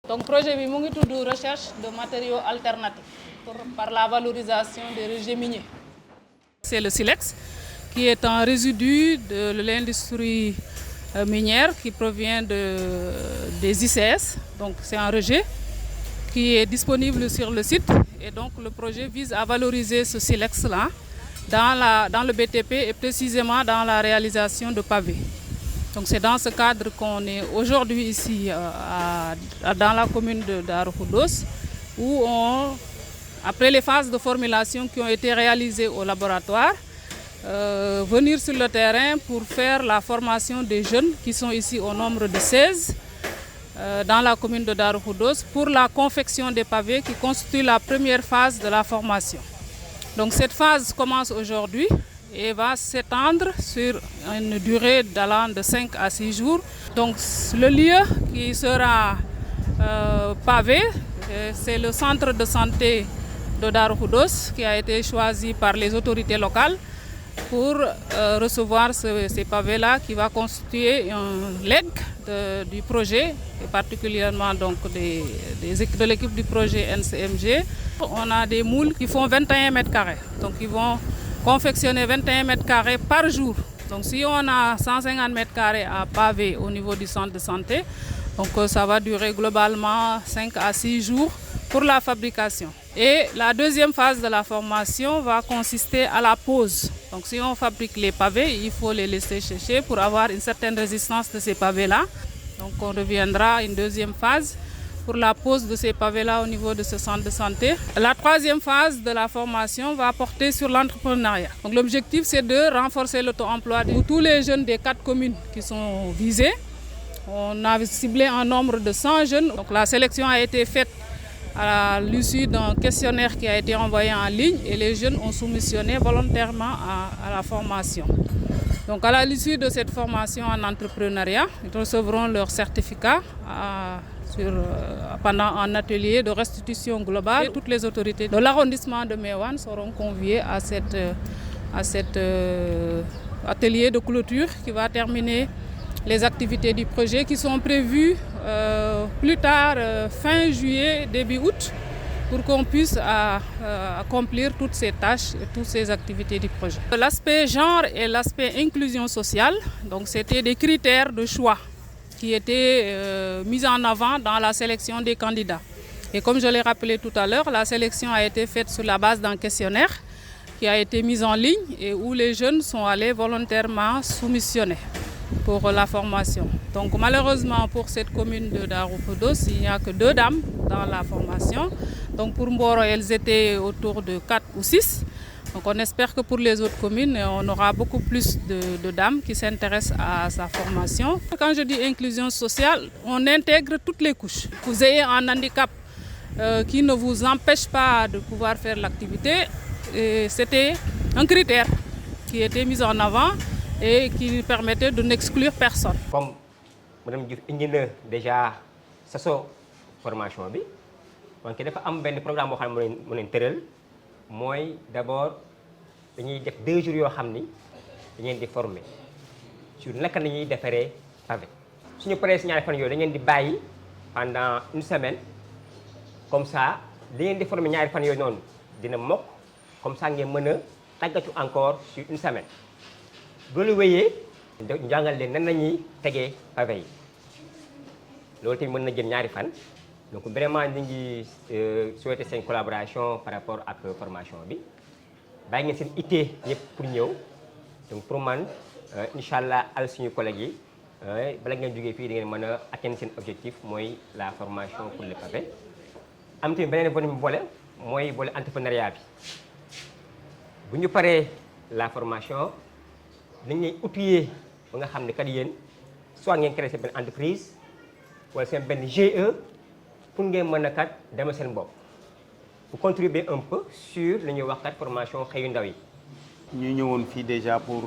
Donc projet bi mu ngi tudd recherche de matériaux alternatifs par la valorisation des rejets miniers. C'est le silex qui est un résidu de l'industrie minière qui provient des ICS. Donc c'est un rejet qui est disponible sur le site et donc le projet vise à valoriser ce silex-là dans le BTP et précisément dans la réalisation de pavés. Donc c'est dans ce cadre qu'on est aujourd'hui ici dans la commune de Darou Khoudoss où après les phases de formulation qui ont été réalisées au laboratoire, venir sur le terrain pour faire la formation des jeunes qui sont ici au nombre de 16 dans la commune de Darou Khoudoss pour la confection des pavés qui constitue la première phase de la formation. Donc cette phase commence aujourd'hui et va s'étendre sur une durée d'allant de 5 à 6 jours. Donc le lieu qui sera pavé, c'est le centre de santé de Darou Khoudoss qui a été choisi par les autorités locales pour recevoir ces pavés-là qui va constituer un legs du projet et particulièrement donc de l'équipe du projet NCMG. On a des moules qui font 21 mètres carrés, donc ils vont confectionner 21 mètres carrés par jour. Donc si on a 150 mètres carrés à paver au niveau du centre de santé, donc ça va durer globalement 5 à 6 jours pour la fabrication. Et la deuxième phase de la formation va consister à la pose. Donc si on fabrique les pavés, il faut les laisser sécher pour avoir une certaine résistance de ces pavés-là. Donc on reviendra à une deuxième phase pour la pose de ces pavés-là au niveau de ce centre de santé. La troisième phase de la formation va porter sur l'entrepreneuriat. Donc l'objectif, c'est de renforcer l'auto-emploi de tous les jeunes des 4 communes qui sont visées. On a ciblé un nombre de 100 jeunes. Donc la sélection a été faite à l'issue d'un questionnaire qui a été envoyé en ligne et les jeunes ont soumissionné volontairement à la formation. Donc à l'issue de cette formation en entrepreneuriat, ils recevront leur certificat pendant un atelier de restitution globale. Et toutes les autorités de l'arrondissement de Meouane seront conviées à cet atelier de clôture qui va terminer les activités du projet qui sont prévues plus tard, fin juillet, début août, pour qu'on puisse accomplir toutes ces tâches et toutes ces activités du projet. L'aspect genre et l'aspect inclusion sociale, donc c'était des critères de choix qui étaient mis en avant dans la sélection des candidats. Et comme je l'ai rappelé tout à l'heure, la sélection a été faite sur la base d'un questionnaire qui a été mis en ligne et où les jeunes sont allés volontairement soumissionner pour la formation. Donc malheureusement pour cette commune de Darou Khoudoss, il n'y a que 2 dames dans la formation. Donc pour Mboro, elles étaient autour de 4 ou 6. Donc on espère que pour les autres communes, on aura beaucoup plus de dames qui s'intéressent à sa formation. Quand je dis inclusion sociale, on intègre toutes les couches. Vous ayez un handicap qui ne vous empêche pas de pouvoir faire l'activité, c'était un critère qui était mis en avant et qui permettait de n'exclure personne. Comme Mme Diouf indi na déjà saso formation bi donc dafa am benn programme boo xam ne mu leen tëral mooy d'abord dañuy def 2 jours yoo xam ni dañu leen di former sur naka la ñuy defaree pavé. suñu paree si ñaari fan yooyu dañu leen di bàyyi pendant une semaine comme ça li ngeen di former ñaari fan yooyu noonu dina mokk comme ça ngeen mën a tàggatu encore sur une semaine. bu loolu wéyee ñu jàngal leen nan la ñuy tegee pavé yi loolu tamit mën na jël ñaari fan donc vraiment ñu ngi souhaiter seen collaboration par rapport ak formation bi bàyyi ngeen seen ittee yëpp pour ñëw donc pour man incha allah al suñu collègues yi bala ngeen jógee fii da ngeen mën a atteindre seen objectif mooy la formation pour le pavé. am tamit beneen volet mooy volet entrepreneuriat bi bu ñu paree la formation dañ lay outiller ba nga xam ne kat yéen soit ngeen créer seen benn entreprise wala seen benn GE pour ngeen mën a kat demal seen bopp pour contribuer un peu sur li ñuy wax kat formation xëyu ndaw yi. ñu ñëwoon fii déjà pour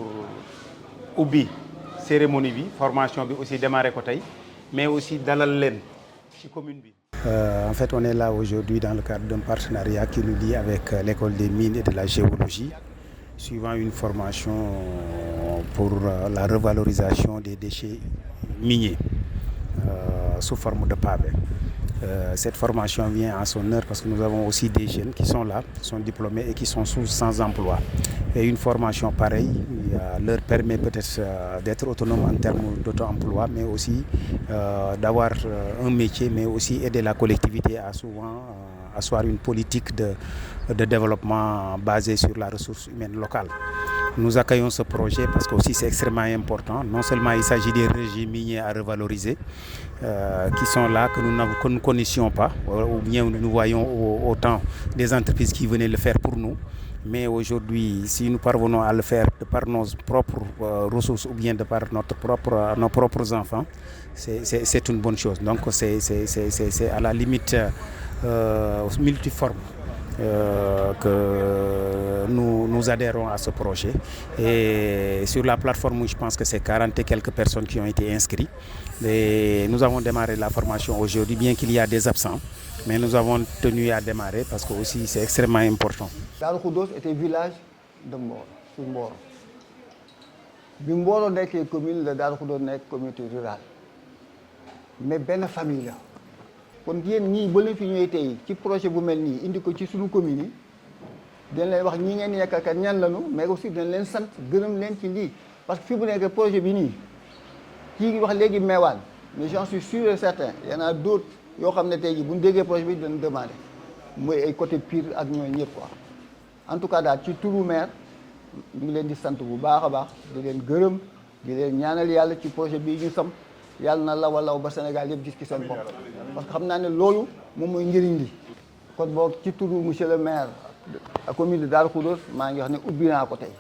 ubbi cérémonie bi formation bi aussi démarré ko tey mais aussi dalal leen ci commune bi. En fait, on est là aujourd'hui dans le cadre d'un partenariat qui nous lie avec l'école des mines et de la géologie, suivant une formation pour la revalorisation des déchets miniers sous forme de pavé. Cette formation vient à son heure parce que nous avons aussi des jeunes qui sont là, qui sont diplômés et qui sont sans emploi. Et une formation pareille leur permet peut-être d'être autonome en termes d'auto-emploi, mais aussi d'avoir un métier, mais aussi aider la collectivité à souvent asseoir une politique de développement basée sur la ressource humaine locale. Nous accueillons ce projet parce que aussi c'est extrêmement important. Non seulement il s'agit des régimes miniers à revaloriser, qui sont là, que nous ne connaissions pas, ou bien nous voyons autant des entreprises qui venaient le faire pour nous. Mais aujourd'hui, si nous parvenons à le faire de par nos propres ressources ou bien de par nos propres enfants, c'est une bonne chose. Donc c'est à la limite multiforme que nous adhérons à ce projet. Et sur la plateforme, je pense que c'est 40 et quelques personnes qui ont été inscrites. Et nous avons démarré la formation aujourd'hui, bien qu'il y a des absents. Mais nous avons tenu à démarrer parce que aussi c'est extrêmement important. Darou Khoudoss était village de Mboro, sur Mboro. Bi Mboro nekkee commune la Darou Khoudoss nekk communauté rurale. Mais benn famille la. Kon yéen ñii ba leen fi ñëwee tey ci projet bu mel nii indi ko ci suñu commune yi dañ lay wax ñi ngeen yaakaar ñan lañu mais aussi dañ leen sant gërëm leen ci lii parce que fi bu nekk projet bi nii kii wax léegi Meewaan mais j'en suis sûr et certain y en a d'autres yoo xam ne tey jii bu ñu déggee projet bi dañ demandé mooy ay côté Pire ak ñooy ñëpp quoi. En tout cas daal ci turu maire ñu ngi leen di sant bu baax a baax di leen gërëm di leen ñaanal yàlla ci projet bii ñu sam yàlla na law ba Sénégal yëpp gis ci seen bopp parce que xam naa ne loolu moom mooy njëriñ li. kon boog ci turu monsieur le maire commune de Darou Khoudoss maa ngi wax ne ubbi naa ko tey.